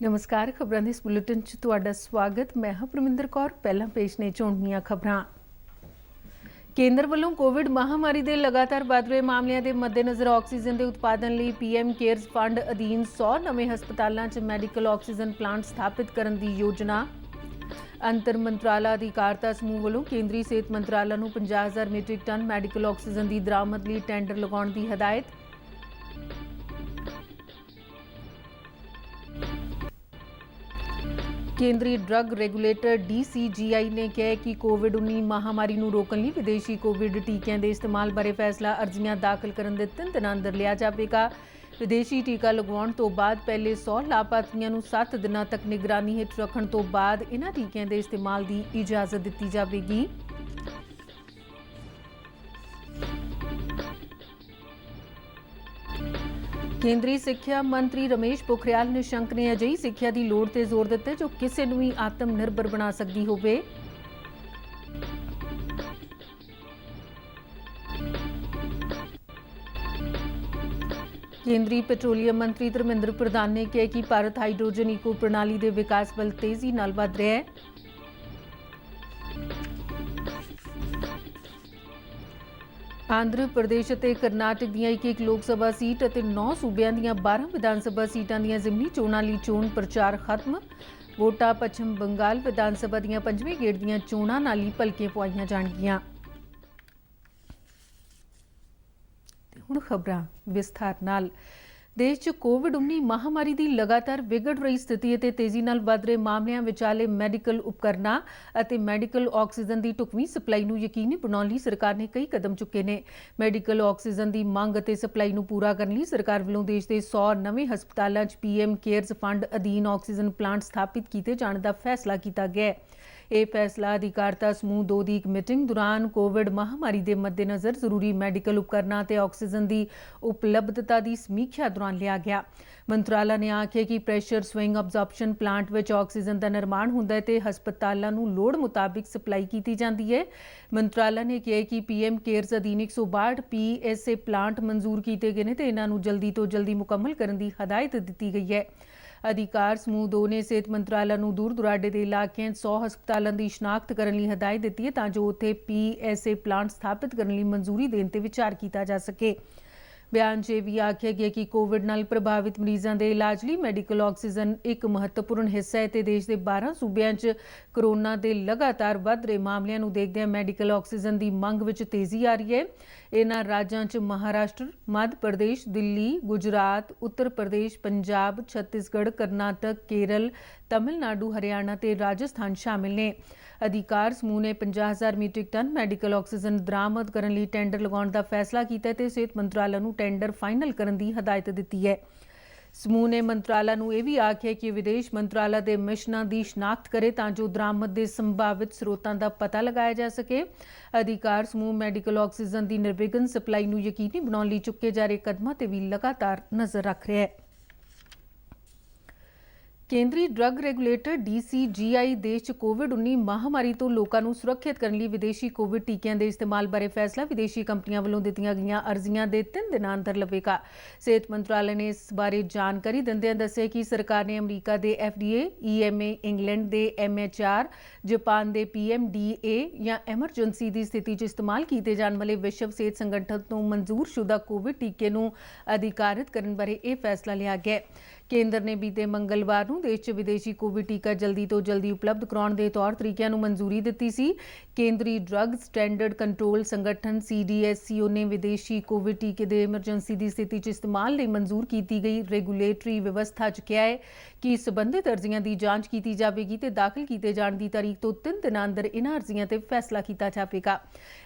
नमस्कार। खबरों के इस बुलेटिन च तुहाडा स्वागत। मैं हाँ परमिंदर कौर। पहला पेश ने चोण दीआं खबरां। केंद्र वालों कोविड महामारी के लगातार वध रहे मामलों के मद्देनज़र ऑक्सीजन के उत्पादन लिए पीएम केयर्स फंड अधीन 100 नवे हस्पतालों च मैडिकल ऑक्सीजन प्लांट स्थापित करने की योजना। अंतर मंत्राला अधिकारिता समूह वालों केंद्रीय सेहत मंत्रालय को 50,000 मीट्रिक टन मैडिकल ऑक्सीजन की दरामद लिए टेंडर लगाने की हदायत। केंद्रीय ड्रग रेगूलेटर DCGI ने कहा कि कोविड-19 महामारी को रोकने लिए विदेशी कोविड टीकों के इस्तेमाल बारे फैसला अर्जियां दाखिल करने के 3 दिनों अंदर लिया जाएगा। विदेशी टीका लगवाने तो बाद पहले 100 लाभार्थियों को 7 दिनों तक निगरानी हेठ रखने तो बाद इन्हां टीकों के इस्तेमाल की इजाजत दी जाएगी। केंद्रीय सिक्ख्या मंत्री रमेश पोखरियाल निशंक ने अजिही सिक्ख्या की लोड़ ते जोर दिता जो किसी को भी आत्मनिर्भर बना सकती होवे। केंद्रीय पेट्रोलियम मंत्री धर्मेंद्र प्रधान ने कहा कि भारत हाइड्रोजन इको प्रणाली के विकास वल तेजी नाल वध रहा है। आंध्र प्रदेश और करनाटक दी एक लोक सभा सीट और 9 सूबों दी 12 विधान सभा सीटां दी जिमनी चोणां लई चोण प्रचार खत्म। वोटां पश्चिम बंगाल विधान सभा दी 5वें गेड़ दी चोणां नाल ही भलके पवाईयां जाणगीआं। हुण खबरां विस्तार नाल। देश च कोविड-19 महामारी की लगातार विगड़ रही स्थिति और तेजी नाल वध रहे मामलों विचाले मैडिकल उपकरणों और मैडिकल ऑक्सीजन की ढुकवीं सप्लाई को यकीनी बनाने लिए सरकार ने कई कदम चुके हैं। मैडिकल ऑक्सीजन की मंग और सप्लाई को पूरा करने लिए सरकार वालों देश के 100 नवे हस्पतालों पीएम केयर्स फंड अधीन ऑक्सीजन प्लांट स्थापित किए जाने का फैसला किया गया है। यह फैसला अधिकारिता समूह 2 की एक मीटिंग दौरान कोविड महामारी के मद्देनज़र जरूरी मैडिकल उपकरणों और ऑक्सीजन की उपलब्धता की समीक्षा दौरान लिया गया। मंत्रालय ने आख्या कि प्रैशर स्विंग अब्जॉर्प्शन प्लांट में ऑक्सीजन का निर्माण होता है तो हस्पतालों को लोड़ मुताबिक सप्लाई की जाती है। मंत्रालय ने कहा कि पीएम केयर्स अधीन 162 PSA प्लांट मंजूर किए गए हैं तो इन्हों जल्दी तो जल्दी मुकम्मल करने की हदायत दी गई है। अधिकार समूह 2 ने सेहत मंत्रालय को दूर दुराडे के इलाकों 100 हस्पतालों की शनाख्त करने की हदायत दी है ताकि उत्थे PSA प्लांट स्थापित करने की मंजूरी देने पर विचार किया जा सके। बयान च भी आख्या गया कि कोविड नाल प्रभावित मरीजों के इलाज लिए मैडिकल ऑक्सीजन एक महत्वपूर्ण हिस्सा है तो देश के 12 सूबों च कोरोना के लगातार वध रहे मामलों को देखदे मैडिकल ऑक्सीजन की मंग में तेजी आ रही है। इन्हां राज्यों च महाराष्ट्र, मध्य प्रदेश, दिल्ली, गुजरात, उत्तर प्रदेश, पंजाब, छत्तीसगढ़, कर्नाटक, केरल, तमिलनाडु, हरियाणा ते राजस्थान शामिल ने। अधिकार समूह ने 50,000 मीट्रिक टन मैडिकल ऑक्सीजन दरामद करने लिए टेंडर लगाने का फैसला किया है। सेहत मंत्रालय को टेंडर फाइनल करने की हदायत दी है। समूह ने मंत्रालय को यह भी आख्या कि विदेश मंत्रालय के मिशनों की शनाख्त करे ताकि दरामद के संभावित स्रोतों का पता लगाया जा सके। अधिकार समूह मैडिकल ऑक्सीजन की निर्विघ्न सप्लाई को यकीनी बनाने लिए चुके जा रहे कदमों पर भी लगातार नज़र रख रहा है। केंद्रीय ड्रग रेगूलेटर DCGI देश च कोविड-19 महामारी तो लोगों को सुरक्षित करने लिए विदेशी कोविड टीकों के इस्तेमाल बारे फैसला विदेशी कंपनियों वालों दित्तियां गईयां अर्जियां के 3 दिनों अंदर लवेगा। सेहत मंत्रालय ने इस बारे जानकारी दिंदियां दस्सिया कि सरकार ने अमरीका के FDA, EMA, इंग्लैंड के MHR, जापान के PMDA या एमरजेंसी की स्थिति च इस्तेमाल किए जाने वाले विश्व सेहत संगठन तो मंजूरशुदा कोविड टीके को अधिकारित करने बारे यह फैसला लिया गया। केंद्र ने बीते मंगलवार देश च विदेशी कोविड टीका जल्दी तो जल्दी उपलब्ध कराने के तौर तरीकों को मंजूरी दी सी। केंद्रीय ड्रग स्टैंडर्ड कंट्रोल संगठन CDSCO ने विदेशी कोविड टीके के एमरजेंसी की स्थिति च इस्तेमाल लिए मंजूर की गई रेगूलेटरी व्यवस्था च कहा है कि संबंधित अर्जियों की जांच की जाएगी तो दाखिल किए जाने की तारीख तो 3 दिनों अंदर इन्हां अर्जियों पर फैसला किया जाएगा।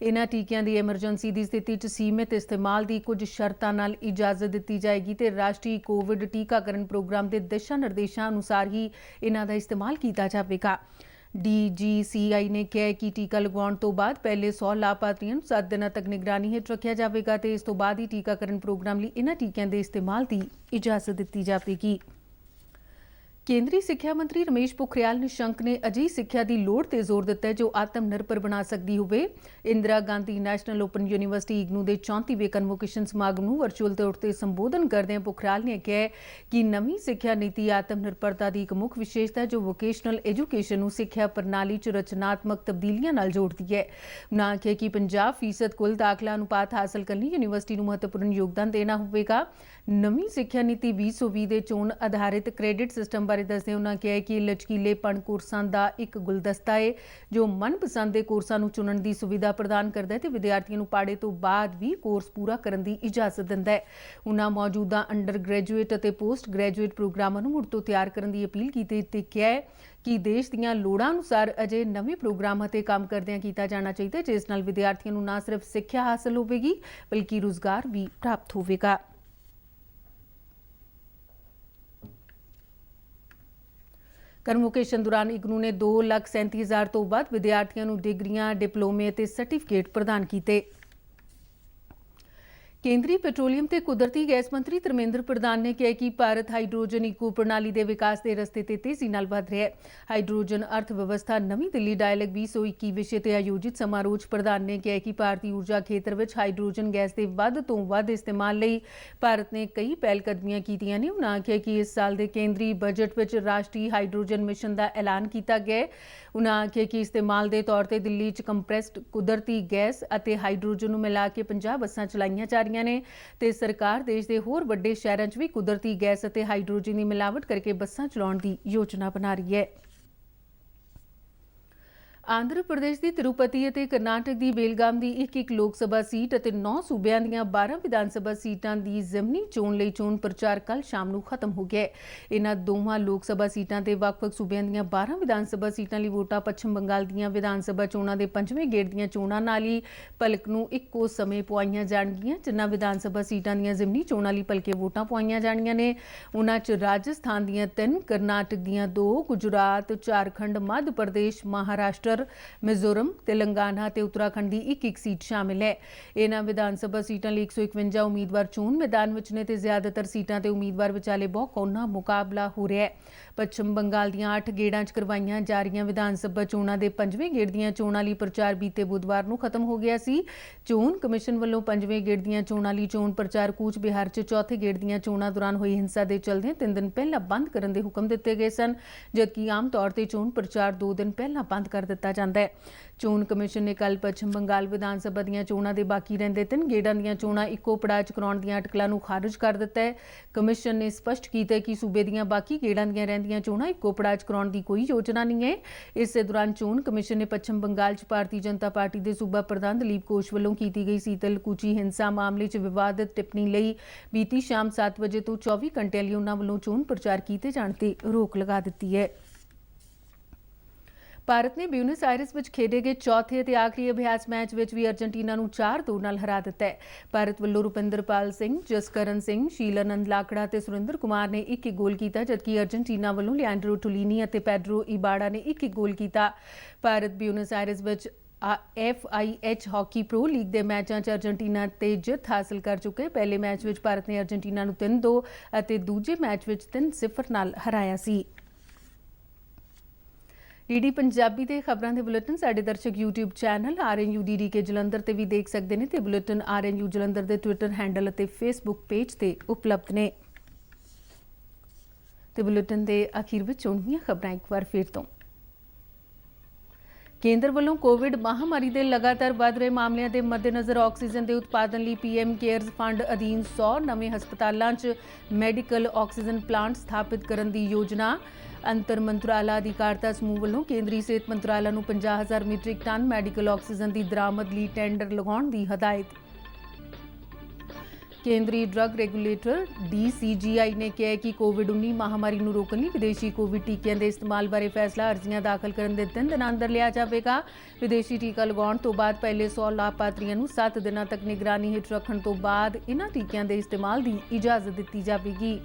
इन्हां टीकों की एमरजेंसी की स्थिति च सीमित इस्तेमाल की कुछ शर्तों नाल इजाजत दी जाएगी तो राष्ट्रीय कोविड टीकाकरण प्रोग्राम के दिशा निर्देशों अनुसार ही इन्हां दा इस्तेमाल किया जाएगा। DGCI ने कहा कि टीका लगवाने तो बाद पहले 100 लाभार्थियों 7 दिनों तक निगरानी हेठ रखा जाएगा तो इस तो बाद ही टीकाकरण प्रोग्राम लिए इन्हां टीकों के इस्तेमाल की इजाजत दी जाएगी। ਕੇਂਦਰੀ ਸਿੱਖਿਆ ਮੰਤਰੀ ਰਮੇਸ਼ ਪੋਖਰਿਆਲ ਨਿਸ਼ੰਕ ਨੇ ਅਜਿਹੀ ਸਿੱਖਿਆ ਦੀ ਲੋੜ ਤੇ ਜ਼ੋਰ ਦਿੱਤਾ ਹੈ ਜੋ ਆਤਮ ਨਿਰਭਰ ਬਣਾ ਸਕਦੀ ਹੋਵੇ। Indira Gandhi national open university IGNOU ਦੇ 34ਵੇਂ ਕਨਵੋਕੇਸ਼ਨ ਸਮਾਗਮ ਨੂੰ ਵਰਚੁਅਲ ਤੌਰ ਤੇ ਸੰਬੋਧਨ ਕਰਦਿਆਂ ਪੋਖਰਿਆਲ ਨੇ ਕਿਹਾ ਕਿ ਨਵੀਂ ਸਿੱਖਿਆ ਨੀਤੀ ਆਤਮ ਨਿਰਭਰਤਾ ਦੀ ਇੱਕ ਮੁੱਖ ਵਿਸ਼ੇਸ਼ਤਾ ਹੈ ਜੋ ਵੋਕੇਸ਼ਨਲ ਐਜੂਕੇਸ਼ਨ ਨੂੰ ਸਿੱਖਿਆ ਪ੍ਰਣਾਲੀ 'ਚ ਰਚਨਾਤਮਕ ਤਬਦੀਲੀਆਂ ਨਾਲ ਜੋੜਦੀ ਹੈ। ਉਨ੍ਹਾਂ ਆਖਿਆ ਕਿ 50% ਕੁੱਲ ਦਾਖਲਾ ਅਨੁਪਾਤ ਹਾਸਲ ਕਰਨ ਲਈ ਯੂਨੀਵਰਸਿਟੀ ਨੂੰ ਮਹੱਤਵਪੂਰਨ ਯੋਗਦਾਨ ਦੇਣਾ ਹੋਵੇਗਾ। ਨਵੀਂ ਸਿੱਖਿਆ ਨੀਤੀ 2020 ਦੇ ਚੋਣ ਆਧਾਰਿਤ ਕ੍ਰੈਡਿਟ ਸਿਸਟਮ ਬਾਰੇ ਦੱਸਦੇ ਉਹਨਾਂ ਕਿਹਾ ਕਿ ਲਚਕੀਲੇਪਣ ਕੋਰਸਾਂ ਦਾ ਇੱਕ ਗੁਲਦਸਤਾ ਹੈ ਜੋ ਮਨਪਸੰਦ ਦੇ ਕੋਰਸਾਂ ਨੂੰ ਚੁਣਨ ਦੀ ਸੁਵਿਧਾ ਪ੍ਰਦਾਨ ਕਰਦਾ ਹੈ ਤੇ ਵਿਦਿਆਰਥੀਆਂ ਨੂੰ ਪਾੜੇ ਤੋਂ ਬਾਅਦ ਵੀ ਕੋਰਸ ਪੂਰਾ ਕਰਨ ਦੀ ਇਜਾਜ਼ਤ ਦਿੰਦਾ ਹੈ। ਉਹਨਾਂ ਮੌਜੂਦਾ ਅੰਡਰ ਗ੍ਰੈਜੂਏਟ ਅਤੇ ਪੋਸਟ ਗ੍ਰੈਜੂਏਟ ਪ੍ਰੋਗਰਾਮਾਂ ਨੂੰ ਮੁੜ ਤੋਂ ਤਿਆਰ ਕਰਨ ਦੀ ਅਪੀਲ ਕੀਤੀ ਤੇ ਕਿਹਾ ਹੈ ਕਿ ਦੇਸ਼ ਦੀਆਂ ਲੋੜਾਂ ਅਨੁਸਾਰ ਅਜੇ ਨਵੇਂ ਪ੍ਰੋਗਰਾਮਾਂ ਤੇ ਕੰਮ ਕਰਦਿਆਂ ਕੀਤਾ ਜਾਣਾ ਚਾਹੀਦਾ ਜਿਸ ਨਾਲ ਵਿਦਿਆਰਥੀਆਂ ਨੂੰ ਨਾ ਸਿਰਫ ਸਿੱਖਿਆ ਹਾਸਲ ਹੋਵੇਗੀ ਬਲਕਿ ਰੁਜ਼ਗਾਰ ਵੀ ਪ੍ਰਾਪਤ ਹੋਵੇਗਾ। ਕਨਵੋਕੇਸ਼ਨ ਦੌਰਾਨ ਇਗਨੂ ਨੇ 2,37,000 ਤੋਂ ਵੱਧ ਵਿਦਿਆਰਥੀਆਂ ਨੂੰ ਡਿਗਰੀਆਂ, ਡਿਪਲੋਮੇ ਅਤੇ ਸਰਟੀਫਿਕੇਟ ਪ੍ਰਦਾਨ ਕੀਤੇ। ਕੇਂਦਰੀ ਪੈਟਰੋਲੀਅਮ ਤੇ ਕੁਦਰਤੀ ਗੈਸ ਮੰਤਰੀ ਧਰਮੇਂਦਰ ਪ੍ਰਧਾਨ ਨੇ ਕਿਹਾ ਕਿ ਭਾਰਤ ਹਾਈਡਰੋਜਨ ਇਕੋ ਪ੍ਰਣਾਲੀ ਦੇ ਵਿਕਾਸ ਦੇ ਰਸਤੇ ਤੇ ਤੇਜ਼ੀ ਨਾਲ ਵਧ ਰਿਹਾ ਹੈ। ਹਾਈਡਰੋਜਨ ਅਰਥ ਵਿਵਸਥਾ ਨਵੀਂ ਦਿੱਲੀ ਡਾਇਲੌਗ 2021 ਵਿਸ਼ੇ ਤੇ ਆਯੋਜਿਤ ਸਮਾਰੋਹ 'ਚ ਪ੍ਰਧਾਨ ਨੇ ਕਿਹਾ ਕਿ ਭਾਰਤੀ ਊਰਜਾ ਖੇਤਰ ਵਿੱਚ ਹਾਈਡਰੋਜਨ ਗੈਸ ਦੇ ਵੱਧ ਤੋਂ ਵੱਧ ਇਸਤੇਮਾਲ ਲਈ ਭਾਰਤ ਨੇ ਕਈ ਪਹਿਲਕਦਮੀਆਂ ਕੀਤੀਆਂ ਨੇ। ਉਨ੍ਹਾਂ ਆਖਿਆ ਕਿ ਇਸ ਸਾਲ ਦੇ ਕੇਂਦਰੀ ਬਜਟ ਵਿੱਚ ਰਾਸ਼ਟਰੀ ਹਾਈਡਰੋਜਨ ਮਿਸ਼ਨ ਦਾ ਐਲਾਨ ਕੀਤਾ ਗਿਆ ਹੈ। ਉਨ੍ਹਾਂ ਆਖਿਆ ਕਿ ਇਸਤੇਮਾਲ ਦੇ ਤੌਰ ਤੇ ਦਿੱਲੀ 'ਚ ਕੰਪਰੈਸਡ ਕੁਦਰਤੀ ਗੈਸ ਅਤੇ ਹਾਈਡਰੋਜਨ ਨੂੰ ਮਿਲਾ ਕੇ 50 ਬੱਸਾਂ ਚਲਾਈਆਂ ਜਾ ਰਹੀਆਂ ਨੇ ਤੇ ਸਰਕਾਰ ਦੇਸ਼ ਦੇ ਹੋਰ ਵੱਡੇ ਸ਼ਹਿਰਾਂ 'ਚ ਵੀ ਕੁਦਰਤੀ ਗੈਸ ਅਤੇ ਹਾਈਡਰੋਜਨ ਦੀ ਮਿਲਾਵਟ ਕਰਕੇ ਬੱਸਾਂ ਚਲਾਉਣ ਦੀ ਯੋਜਨਾ ਬਣਾ ਰਹੀ ਹੈ। ਆਂਧਰਾ ਪ੍ਰਦੇਸ਼ ਦੀ ਤਿਰੂਪਤੀ ਅਤੇ ਕਰਨਾਟਕ ਦੀ ਬੇਲਗਾਮ ਦੀ ਇੱਕ ਲੋਕ ਸਭਾ ਸੀਟ ਅਤੇ 9 ਸੂਬਿਆਂ ਦੀਆਂ 12 ਵਿਧਾਨ ਸਭਾ ਸੀਟਾਂ ਦੀ ਜ਼ਿਮਨੀ ਚੋਣ ਲਈ ਚੋਣ ਪ੍ਰਚਾਰ ਕੱਲ੍ਹ ਸ਼ਾਮ ਨੂੰ ਖਤਮ ਹੋ ਗਿਆ। ਇਹਨਾਂ ਦੋਵਾਂ ਲੋਕ ਸਭਾ ਸੀਟਾਂ ਤੇ ਵੱਖ-ਵੱਖ ਸੂਬਿਆਂ ਦੀਆਂ 12 ਵਿਧਾਨ ਸਭਾ ਸੀਟਾਂ ਲਈ ਵੋਟਾਂ ਪੱਛਮ ਬੰਗਾਲ ਦੀਆਂ ਵਿਧਾਨ ਸਭਾ ਚੋਣਾਂ ਦੇ 5ਵੇਂ ਗੇੜ ਦੀਆਂ ਚੋਣਾਂ ਨਾਲ ਹੀ ਭਲਕ ਨੂੰ ਇੱਕੋ ਸਮੇਂ ਪਵਾਈਆਂ ਜਾਣਗੀਆਂ। ਜਿਨ੍ਹਾਂ ਵਿਧਾਨ ਸਭਾ ਸੀਟਾਂ ਦੀਆਂ ਜ਼ਿਮਨੀ ਚੋਣਾਂ ਲਈ ਭਲਕੇ ਵੋਟਾਂ ਪਵਾਈਆਂ ਜਾਣੀਆਂ ਨੇ ਉਹਨਾਂ 'ਚ ਰਾਜਸਥਾਨ ਦੀਆਂ 3, ਕਰਨਾਟਕ ਦੀਆਂ 2, ਗੁਜਰਾਤ, ਝਾਰਖੰਡ, ਮੱਧ ਪ੍ਰਦੇਸ਼, ਮਹਾਰਾਸ਼ਟਰ, ਮਿਜ਼ੋਰਮ, ਤੇਲੰਗਾਨਾ ਤੇ ਉੱਤਰਾਖੰਡ ਦੀ ਇੱਕ ਸੀਟ ਸ਼ਾਮਿਲ ਹੈ। ਇਹਨਾਂ ਵਿਧਾਨ ਸਭਾ ਸੀਟਾਂ ਲਈ 151 ਉਮੀਦਵਾਰ ਚੋਣ ਮੈਦਾਨ ਵਿੱਚ ਨੇ ਤੇ ਜ਼ਿਆਦਾਤਰ ਸੀਟਾਂ ਤੇ ਉਮੀਦਵਾਰ ਵਿਚਾਲੇ ਬਹੁਕੌਨਾ ਮੁਕਾਬਲਾ ਹੋ ਰਿਹਾ ਹੈ। ਪੱਛਮ ਬੰਗਾਲ ਦੀਆਂ 8 ਗੇੜਾਂ 'ਚ ਕਰਵਾਈਆਂ ਜਾ ਰਹੀਆਂ ਵਿਧਾਨ ਸਭਾ ਚੋਣਾਂ ਦੇ 5ਵੇਂ ਗੇੜ ਦੀਆਂ ਚੋਣਾਂ ਲਈ ਪ੍ਰਚਾਰ ਬੀਤੇ ਬੁੱਧਵਾਰ ਨੂੰ ਖਤਮ ਹੋ ਗਿਆ ਸੀ। ਚੋਣ ਕਮਿਸ਼ਨ ਵੱਲੋਂ 5ਵੇਂ ਗੇੜ ਦੀਆਂ ਚੋਣਾਂ ਲਈ ਚੋਣ ਪ੍ਰਚਾਰ ਕੂਚ ਬਿਹਾਰ 'ਚ ਚੌਥੇ ਗੇੜ ਦੀਆਂ ਚੋਣਾਂ ਦੌਰਾਨ ਹੋਈ ਹਿੰਸਾ ਦੇ ਚਲਦਿਆਂ 3 ਦਿਨ ਪਹਿਲਾਂ ਬੰਦ ਕਰਨ ਦੇ ਹੁਕਮ ਦਿੱਤੇ ਗਏ ਸਨ, ਜਦਕਿ ਆਮ ਤੌਰ ਤੇ ਚੋਣ ਪ੍ਰਚਾਰ 2 ਦਿਨ ਪਹਿਲਾਂ ਬੰਦ ਕਰ ਦਿੱਤਾ ਜਾਂਦਾ ਹੈ। ਚੋਣ ਕਮਿਸ਼ਨ ਨੇ ਕੱਲ੍ਹ ਪੱਛਮ ਬੰਗਾਲ ਵਿਧਾਨ ਸਭਾ ਦੀਆਂ ਚੋਣਾਂ ਦੇ ਬਾਕੀ ਰਹਿੰਦੇ 3 ਗੇੜਾਂ ਦੀਆਂ ਚੋਣਾਂ ਇੱਕੋ ਪੜਾਅ 'ਚ ਕਰਾਉਣ ਦੀਆਂ ਅਟਕਲਾਂ ਨੂੰ ਖਾਰਜ ਕਰ ਦਿੱਤਾ ਹੈ। ਕਮਿਸ਼ਨ ਨੇ ਸਪਸ਼ਟ ਕੀਤਾ ਕਿ ਸੂਬੇ ਦੀਆਂ ਬਾਕੀ ਗੇੜਾਂ ਦੀਆਂ ਰਹਿੰਦੀਆਂ ਚੋਣਾਂ ਇੱਕੋ ਪੜਾਅ 'ਚ ਕਰਾਉਣ ਦੀ ਕੋਈ ਯੋਜਨਾ ਨਹੀਂ ਹੈ। ਇਸੇ ਦੌਰਾਨ ਚੋਣ ਕਮਿਸ਼ਨ ਨੇ ਪੱਛਮ ਬੰਗਾਲ 'ਚ ਭਾਰਤੀ ਜਨਤਾ ਪਾਰਟੀ ਦੇ ਸੂਬਾ ਪ੍ਰਧਾਨ ਦਲੀਪ ਘੋਸ਼ ਵੱਲੋਂ ਕੀਤੀ ਗਈ ਸੀਤਲ ਕੂਚੀ ਹਿੰਸਾ ਮਾਮਲੇ 'ਚ ਵਿਵਾਦਤ ਟਿੱਪਣੀ ਲਈ ਬੀਤੀ ਸ਼ਾਮ 7 ਵਜੇ ਤੋਂ 24 ਘੰਟਿਆਂ ਲਈ ਉਹਨਾਂ ਵੱਲੋਂ ਚੋਣ ਪ੍ਰਚਾਰ ਕੀਤੇ ਜਾਣ ਤੇ ਰੋਕ ਲਗਾ ਦਿੱਤੀ ਹੈ। ਭਾਰਤ ਨੇ ਬਿਊਨਸ ਆਇਰਸ ਵਿੱਚ ਖੇਡੇ ਗਏ ਚੌਥੇ ਅਤੇ ਆਖਰੀ ਅਭਿਆਸ ਮੈਚ ਵਿੱਚ ਵੀ ਅਰਜਨਟੀਨਾ ਨੂੰ 4-2 ਨਾਲ ਹਰਾ ਦਿੱਤਾ ਹੈ। ਭਾਰਤ ਵੱਲੋਂ ਰੁਪਿੰਦਰਪਾਲ ਸਿੰਘ, ਜਸਕਰਨ ਸਿੰਘ, ਸ਼ੀਲਾਨੰਦ ਲਾਕੜਾ ਅਤੇ ਸੁਰਿੰਦਰ ਕੁਮਾਰ ਨੇ ਇੱਕ ਗੋਲ ਕੀਤਾ, ਜਦਕਿ ਅਰਜਨਟੀਨਾ ਵੱਲੋਂ ਲਿਆਂਡਰੋ ਟੋਲੀਨੀ ਅਤੇ ਪੈਡਰੋ ਇਬਾੜਾ ਨੇ ਇੱਕ ਗੋਲ ਕੀਤਾ। ਭਾਰਤ ਬਿਊਨਸ ਆਇਰਸ ਵਿੱਚ FIH ਹਾਕੀ ਪ੍ਰੋ ਲੀਗ ਦੇ ਮੈਚਾਂ 'ਚ ਅਰਜਨਟੀਨਾ ਤੇ ਜਿੱਤ ਹਾਸਲ ਕਰ ਚੁੱਕਾ ਹੈ। ਪਹਿਲੇ ਮੈਚ ਵਿੱਚ ਭਾਰਤ ਨੇ ਅਰਜਨਟੀਨਾ ਨੂੰ 3-2 ਅਤੇ ਦੂਜੇ ਮੈਚ ਵਿੱਚ 3-0 ਨਾਲ ਹਰਾਇਆ ਸੀ। ਡੀਡੀ ਪੰਜਾਬੀ ਦੇ ਖਬਰਾਂ ਦੇ ਬੁਲੇਟਿਨ ਸਾਡੇ ਦਰਸ਼ਕ YouTube ਚੈਨਲ RNUDDK ਜਲੰਧਰ ਤੇ ਵੀ ਦੇਖ ਸਕਦੇ ਨੇ ਤੇ ਬੁਲੇਟਿਨ RNU ਜਲੰਧਰ ਦੇ ਟਵਿੱਟਰ ਹੈਂਡਲ ਅਤੇ Facebook ਪੇਜ ਤੇ ਉਪਲਬਧ ਨੇ। ਤੇ ਬੁਲੇਟਿਨ ਦੇ ਅਖੀਰ ਵਿੱਚ ਚੋਣਵੀਆਂ ਖਬਰਾਂ ਇੱਕ ਵਾਰ ਫਿਰ ਤੋਂ। ਕੇਂਦਰ ਵੱਲੋਂ ਕੋਵਿਡ ਮਹਾਮਾਰੀ ਦੇ ਲਗਾਤਾਰ ਵਧ ਰਹੇ ਮਾਮਲਿਆਂ ਦੇ ਮੱਦੇਨਜ਼ਰ ਆਕਸੀਜਨ ਦੇ ਉਤਪਾਦਨ ਲਈ PM ਕੇਅਰਜ਼ ਫੰਡ ਅਧੀਨ 100 ਨਵੇਂ ਹਸਪਤਾਲਾਂ 'ਚ ਮੈਡੀਕਲ ਆਕਸੀਜਨ ਪਲਾਂਟ ਸਥਾਪਿਤ ਕਰਨ ਦੀ ਯੋਜਨਾ। ਅੰਤਰ ਮੰਤਰਾਲਾ ਅਧਿਕਾਰਤਾ ਸਮੂਹ ਵੱਲੋਂ ਕੇਂਦਰੀ ਸਿਹਤ ਮੰਤਰਾਲਾ ਨੂੰ 50,000 ਮੀਟ੍ਰਿਕ ਟਨ ਮੈਡੀਕਲ ਆਕਸੀਜਨ ਦੀ ਦਰਾਮਦ ਲਈ ਟੈਂਡਰ ਲਗਾਉਣ ਦੀ ਹਦਾਇਤ। ਕੇਂਦਰੀ ਡਰੱਗ ਰੈਗੂਲੇਟਰ DCGI ਨੇ ਕਿਹਾ ਕਿ ਕੋਵਿਡ-19 ਮਹਾਮਾਰੀ ਨੂੰ ਰੋਕਣ ਲਈ ਵਿਦੇਸ਼ੀ ਕੋਵਿਡ ਟੀਕਿਆਂ ਦੇ ਇਸਤੇਮਾਲ ਬਾਰੇ ਫੈਸਲਾ ਅਰਜ਼ੀਆਂ ਦਾਖਲ ਕਰਨ ਦੇ 3 ਦਿਨਾਂ ਅੰਦਰ ਲਿਆ ਜਾਵੇਗਾ। ਵਿਦੇਸ਼ੀ ਟੀਕਾ ਲਗਾਉਣ ਤੋਂ ਬਾਅਦ ਪਹਿਲੇ 100 ਲਾਭਪਾਤਰੀਆਂ ਨੂੰ 7 ਦਿਨਾਂ ਤੱਕ ਨਿਗਰਾਨੀ ਹੇਠ ਰੱਖਣ ਤੋਂ ਬਾਅਦ ਇਹਨਾਂ ਟੀਕਿਆਂ ਦੇ ਇਸਤੇਮਾਲ ਦੀ ਇਜਾਜ਼ਤ ਦਿੱਤੀ ਜਾਵੇਗੀ।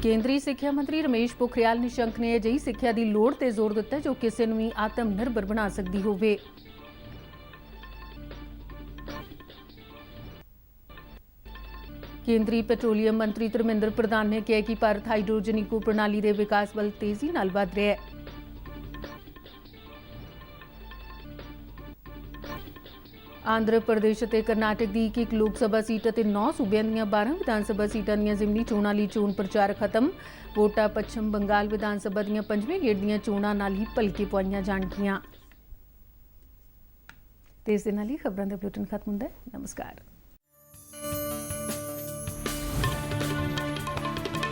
ਕੇਂਦਰੀ ਸਿੱਖਿਆ ਮੰਤਰੀ ਰਮੇਸ਼ ਪੋਖਰਿਆਲ ਨਿਸ਼ੰਕ ਨੇ ਅਜਿਹੀ ਸਿੱਖਿਆ ਦੀ ਲੋੜ ਤੇ ਜ਼ੋਰ ਦਿੱਤਾ ਜੋ ਕਿਸੇ ਨੂੰ ਵੀ ਆਤਮ ਨਿਰਭਰ ਬਣਾ ਸਕਦੀ ਹੋਵੇ। ਕੇਂਦਰੀ ਪੈਟਰੋਲੀਅਮ ਮੰਤਰੀ ਧਰਮਿੰਦਰ ਪ੍ਰਧਾਨ ਨੇ ਕਿਹਾ ਕਿ ਭਾਰਤ ਹਾਈਡਰੋਜਨ ਇਕੋ ਪ੍ਰਣਾਲੀ ਦੇ ਵਿਕਾਸ ਵੱਲ ਤੇਜ਼ੀ ਨਾਲ ਵਧ ਰਿਹਾ ਹੈ। ਆਂਧਰਾ ਪ੍ਰਦੇਸ਼ ਅਤੇ ਕਰਨਾਟਕ ਦੀ ਇੱਕ ਲੋਕ ਸਭਾ ਸੀਟ ਅਤੇ 9 ਸੂਬਿਆਂ ਦੀਆਂ 12 ਵਿਧਾਨ ਸਭਾ ਸੀਟਾਂ ਦੀਆਂ ਜ਼ਿਮਨੀ ਚੋਣਾਂ ਲਈ ਚੋਣ ਪ੍ਰਚਾਰ ਖਤਮ। ਵੋਟਾਂ ਪੱਛਮ ਬੰਗਾਲ ਵਿਧਾਨ ਸਭਾ ਦੀਆਂ 5ਵੇਂ ਗੇੜ ਦੀਆਂ ਚੋਣਾਂ ਨਾਲ ਹੀ ਭਲਕੇ ਪਾਈਆਂ ਜਾਣਗੀਆਂ। ਤੇ ਇਸ ਦੇ ਨਾਲ ਹੀ ਖਬਰਾਂ ਦਾ ਬੁਲੇਟਿਨ ਖਤਮ ਹੁੰਦਾ ਹੈ। ਨਮਸਕਾਰ।